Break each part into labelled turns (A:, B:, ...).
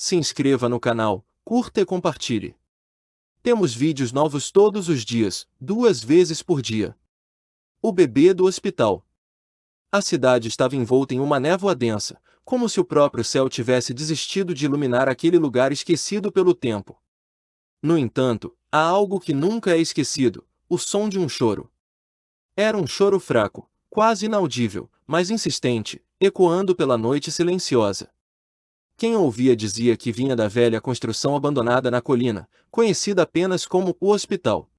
A: se inscreva no canal, curta e compartilhe. Temos vídeos novos todos os dias, 2 vezes por dia. O bebê do hospital. A cidade estava envolta em uma névoa densa, como se o próprio céu tivesse desistido de iluminar aquele lugar esquecido pelo tempo. No entanto, há algo que nunca é esquecido: o som de um choro. Era um choro fraco, quase inaudível, mas insistente, ecoando pela noite silenciosa. Quem ouvia dizia que vinha da velha construção abandonada na colina, conhecida apenas como o hospital.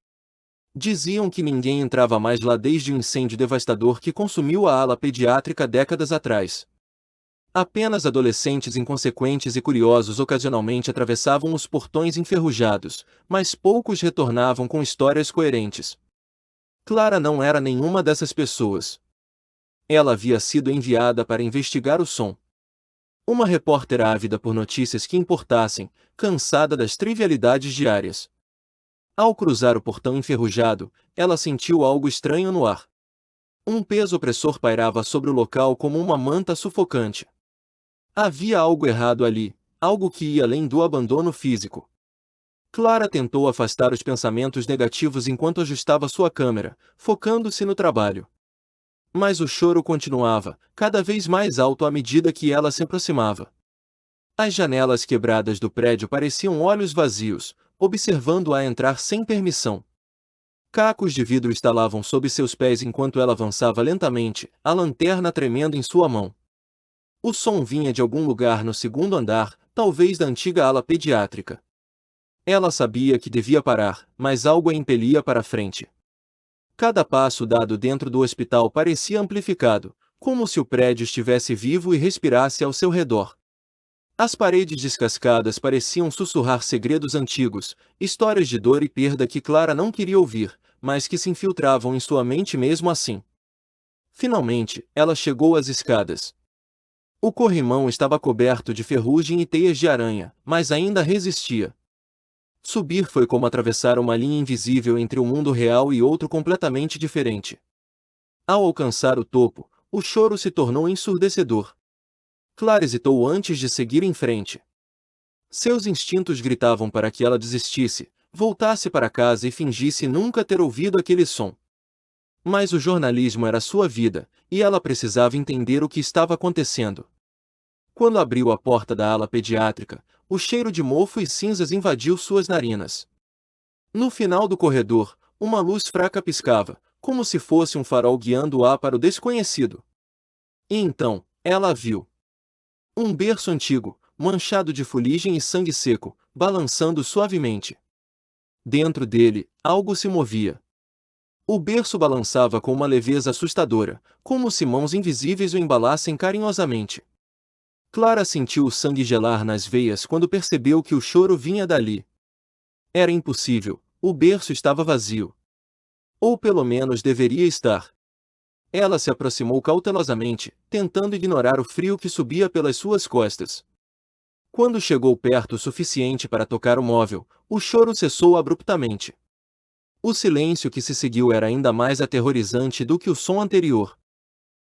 A: Diziam que ninguém entrava mais lá desde o incêndio devastador que consumiu a ala pediátrica décadas atrás. Apenas adolescentes inconsequentes e curiosos ocasionalmente atravessavam os portões enferrujados, mas poucos retornavam com histórias coerentes. Clara não era nenhuma dessas pessoas. Ela havia sido enviada para investigar o som. Uma repórter ávida por notícias que importassem, cansada das trivialidades diárias. Ao cruzar o portão enferrujado, ela sentiu algo estranho no ar. Um peso opressor pairava sobre o local como uma manta sufocante. Havia algo errado ali, algo que ia além do abandono físico. Clara tentou afastar os pensamentos negativos enquanto ajustava sua câmera, focando-se no trabalho. Mas o choro continuava, cada vez mais alto à medida que ela se aproximava. As janelas quebradas do prédio pareciam olhos vazios, observando-a entrar sem permissão. Cacos de vidro estalavam sob seus pés enquanto ela avançava lentamente, a lanterna tremendo em sua mão. O som vinha de algum lugar no segundo andar, talvez da antiga ala pediátrica. Ela sabia que devia parar, mas algo a impelia para frente. Cada passo dado dentro do hospital parecia amplificado, como se o prédio estivesse vivo e respirasse ao seu redor. As paredes descascadas pareciam sussurrar segredos antigos, histórias de dor e perda que Clara não queria ouvir, mas que se infiltravam em sua mente mesmo assim. Finalmente, ela chegou às escadas. O corrimão estava coberto de ferrugem e teias de aranha, mas ainda resistia. Subir foi como atravessar uma linha invisível entre um mundo real e outro completamente diferente. Ao alcançar o topo, o choro se tornou ensurdecedor. Clara hesitou antes de seguir em frente. Seus instintos gritavam para que ela desistisse, voltasse para casa e fingisse nunca ter ouvido aquele som. Mas o jornalismo era sua vida, e ela precisava entender o que estava acontecendo. Quando abriu a porta da ala pediátrica, o cheiro de mofo e cinzas invadiu suas narinas. No final do corredor, uma luz fraca piscava, como se fosse um farol guiando-a para o desconhecido. E então, ela viu. Um berço antigo, manchado de fuligem e sangue seco, balançando suavemente. Dentro dele, algo se movia. O berço balançava com uma leveza assustadora, como se mãos invisíveis o embalassem carinhosamente. Clara sentiu o sangue gelar nas veias quando percebeu que o choro vinha dali. Era impossível, o berço estava vazio. Ou pelo menos deveria estar. Ela se aproximou cautelosamente, tentando ignorar o frio que subia pelas suas costas. Quando chegou perto o suficiente para tocar o móvel, o choro cessou abruptamente. O silêncio que se seguiu era ainda mais aterrorizante do que o som anterior.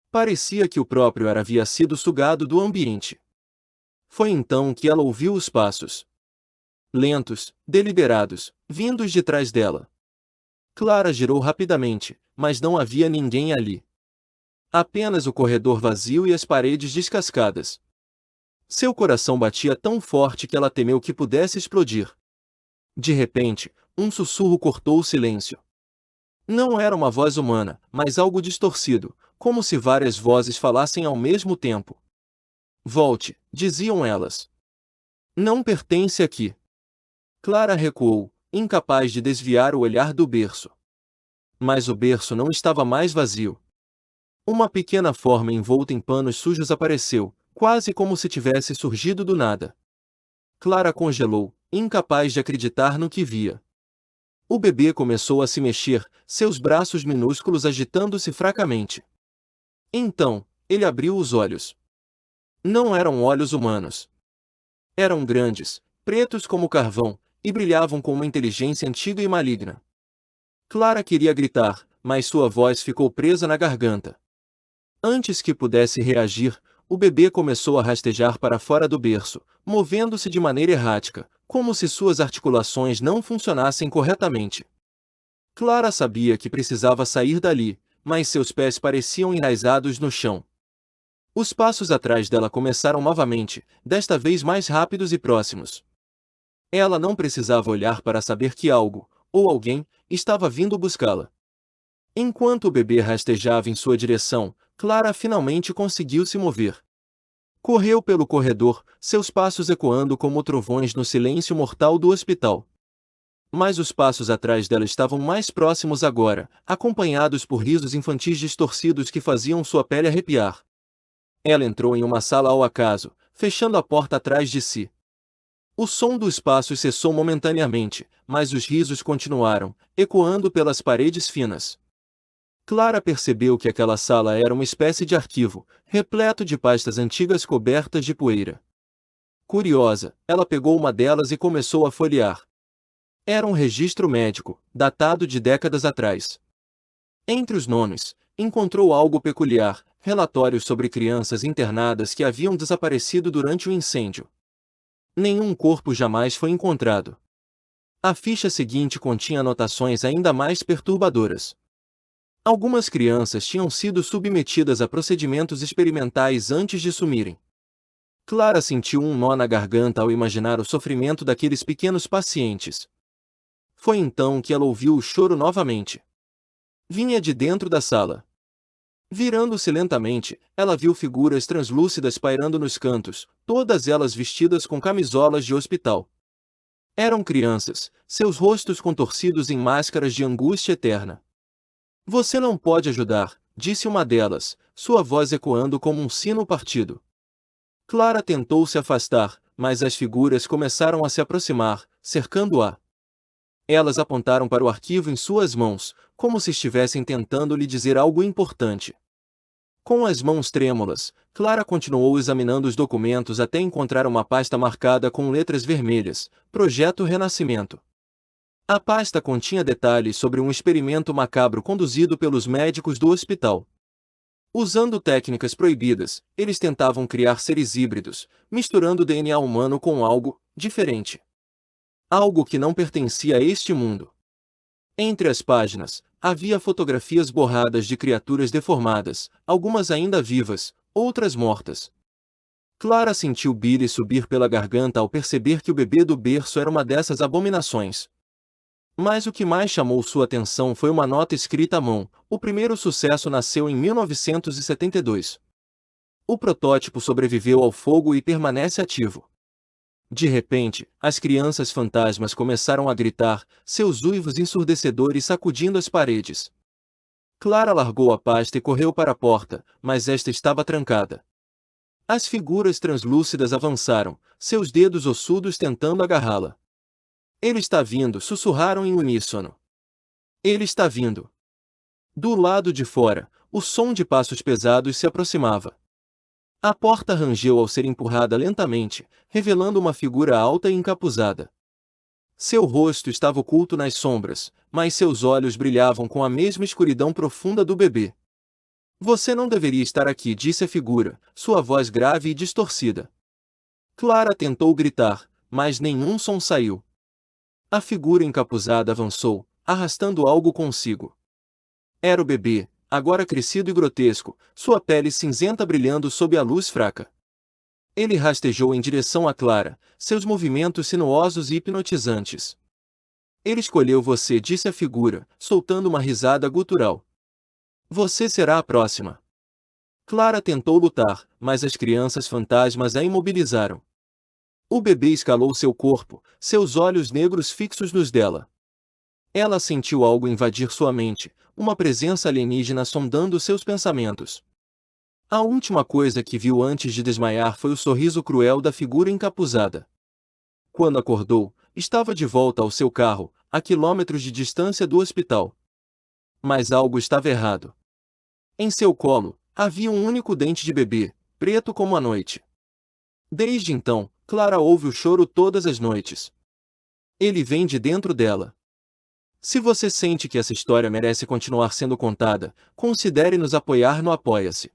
A: Parecia que o próprio ar havia sido sugado do ambiente. Foi então que ela ouviu os passos. Lentos, deliberados, vindos de trás dela. Clara girou rapidamente, mas não havia ninguém ali. Apenas o corredor vazio e as paredes descascadas. Seu coração batia tão forte que ela temeu que pudesse explodir. De repente, um sussurro cortou o silêncio. Não era uma voz humana, mas algo distorcido, como se várias vozes falassem ao mesmo tempo. Volte, diziam elas. Não pertence aqui. Clara recuou, incapaz de desviar o olhar do berço. Mas o berço não estava mais vazio. Uma pequena forma envolta em panos sujos apareceu, quase como se tivesse surgido do nada. Clara congelou, incapaz de acreditar no que via. O bebê começou a se mexer, seus braços minúsculos agitando-se fracamente. Então, ele abriu os olhos. Não eram olhos humanos. Eram grandes, pretos como carvão, e brilhavam com uma inteligência antiga e maligna. Clara queria gritar, mas sua voz ficou presa na garganta. Antes que pudesse reagir, o bebê começou a rastejar para fora do berço, movendo-se de maneira errática, como se suas articulações não funcionassem corretamente. Clara sabia que precisava sair dali, mas seus pés pareciam enraizados no chão. Os passos atrás dela começaram novamente, desta vez mais rápidos e próximos. Ela não precisava olhar para saber que algo, ou alguém, estava vindo buscá-la. Enquanto o bebê rastejava em sua direção, Clara finalmente conseguiu se mover. Correu pelo corredor, seus passos ecoando como trovões no silêncio mortal do hospital. Mas os passos atrás dela estavam mais próximos agora, acompanhados por risos infantis distorcidos que faziam sua pele arrepiar. Ela entrou em uma sala ao acaso, fechando a porta atrás de si. O som dos passos cessou momentaneamente, mas os risos continuaram, ecoando pelas paredes finas. Clara percebeu que aquela sala era uma espécie de arquivo, repleto de pastas antigas cobertas de poeira. Curiosa, ela pegou uma delas e começou a folhear. Era um registro médico, datado de décadas atrás. Entre os nomes, encontrou algo peculiar, relatórios sobre crianças internadas que haviam desaparecido durante o incêndio. Nenhum corpo jamais foi encontrado. A ficha seguinte continha anotações ainda mais perturbadoras. Algumas crianças tinham sido submetidas a procedimentos experimentais antes de sumirem. Clara sentiu um nó na garganta ao imaginar o sofrimento daqueles pequenos pacientes. Foi então que ela ouviu o choro novamente. Vinha de dentro da sala. Virando-se lentamente, ela viu figuras translúcidas pairando nos cantos, todas elas vestidas com camisolas de hospital. Eram crianças, seus rostos contorcidos em máscaras de angústia eterna. Você não pode ajudar, disse uma delas, sua voz ecoando como um sino partido. Clara tentou se afastar, mas as figuras começaram a se aproximar, cercando-a. Elas apontaram para o arquivo em suas mãos, como se estivessem tentando lhe dizer algo importante. Com as mãos trêmulas, Clara continuou examinando os documentos até encontrar uma pasta marcada com letras vermelhas, Projeto Renascimento. A pasta continha detalhes sobre um experimento macabro conduzido pelos médicos do hospital. Usando técnicas proibidas, eles tentavam criar seres híbridos, misturando o DNA humano com algo diferente. Algo que não pertencia a este mundo. Entre as páginas, havia fotografias borradas de criaturas deformadas, algumas ainda vivas, outras mortas. Clara sentiu bile subir pela garganta ao perceber que o bebê do berço era uma dessas abominações. Mas o que mais chamou sua atenção foi uma nota escrita à mão. O primeiro sucesso nasceu em 1972. O protótipo sobreviveu ao fogo e permanece ativo. De repente, as crianças fantasmas começaram a gritar, seus uivos ensurdecedores sacudindo as paredes. Clara largou a pasta e correu para a porta, mas esta estava trancada. As figuras translúcidas avançaram, seus dedos ossudos tentando agarrá-la. Ele está vindo, sussurraram em uníssono. Ele está vindo. Do lado de fora, o som de passos pesados se aproximava. A porta rangeu ao ser empurrada lentamente, revelando uma figura alta e encapuzada. Seu rosto estava oculto nas sombras, mas seus olhos brilhavam com a mesma escuridão profunda do bebê. Você não deveria estar aqui, disse a figura, sua voz grave e distorcida. Clara tentou gritar, mas nenhum som saiu. A figura encapuzada avançou, arrastando algo consigo. Era o bebê, agora crescido e grotesco, sua pele cinzenta brilhando sob a luz fraca. Ele rastejou em direção a Clara, seus movimentos sinuosos e hipnotizantes. Ele escolheu você, disse a figura, soltando uma risada gutural. Você será a próxima. Clara tentou lutar, mas as crianças fantasmas a imobilizaram. O bebê escalou seu corpo, seus olhos negros fixos nos dela. Ela sentiu algo invadir sua mente, uma presença alienígena sondando seus pensamentos. A última coisa que viu antes de desmaiar foi o sorriso cruel da figura encapuzada. Quando acordou, estava de volta ao seu carro, a quilômetros de distância do hospital. Mas algo estava errado. Em seu colo, havia um único dente de bebê, preto como a noite. Desde então, Clara ouve o choro todas as noites. Ele vem de dentro dela. Se você sente que essa história merece continuar sendo contada, considere nos apoiar no Apoia-se.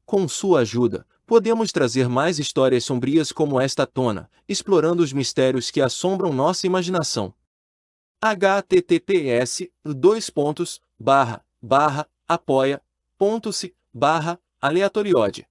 A: Com sua ajuda, podemos trazer mais histórias sombrias como esta à tona, explorando os mistérios que assombram nossa imaginação. https://apoia.se/aleatoriode